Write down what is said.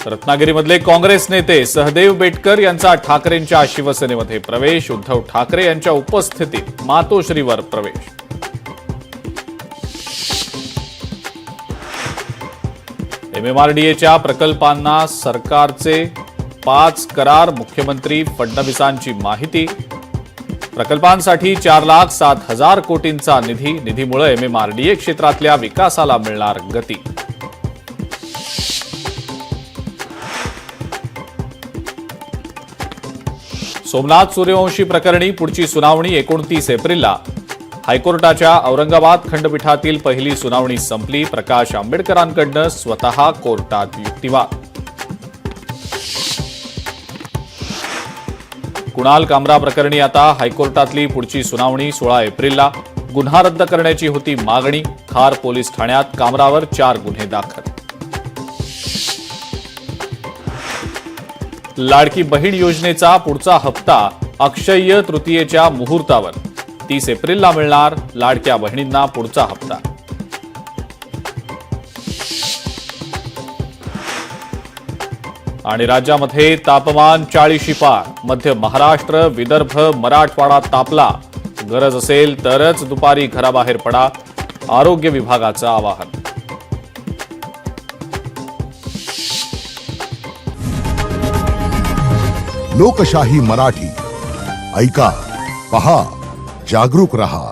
रत्नागिरीमधले काँग्रेस नेते सहदेव बेटकर यांचा ठाकरेंच्या शिवसेनेमध्ये प्रवेश. उद्धव ठाकरे यांच्या उपस्थितीत मातोश्रीवर प्रवेश. MMRDAच्या प्रकल्पांना सरकारचे 5 करार. मुख्यमंत्री फडणवीसांची माहिती. प्रकल्पांसाठी 4,07,000 कोटींचा निधीमुळे MMRDA क्षेत्रातल्या विकासाला मिळणार गती. सोमनाथ सूर्यवंशी प्रकरणी पुढची सुनावणी 29 एप्रिलला. हायकोर्टाच्या औरंगाबाद खंडपीठातील पहिली सुनावणी संपली. प्रकाश आंबेडकरांकडनं स्वतः कोर्टात युक्तिवाद. कुणाल कामरा प्रकरणी आता हायकोर्टातली पुढची सुनावणी 16 एप्रिलला. गुन्हा रद्द करण्याची होती मागणी. खार पोलीस ठाण्यात कामरावर 4 गुन्हे दाखल. लाडकी बहीण योजनेचा पुढचा हप्ता अक्षय्य तृतीयेच्या मुहूर्तावर. 30 एप्रिलला मिळणार लाडक्या बहिणींना पुढचा हप्ता. आणि राज्यामध्ये तापमान 40 पार. मध्य महाराष्ट्र, विदर्भ, मराठवाडा तापला. गरज असेल तरच दुपारी घराबाहेर पडा. आरोग्य विभागाचं आवाहन. लोकशाही मराठी ऐका, पहा, जागरूक रहा.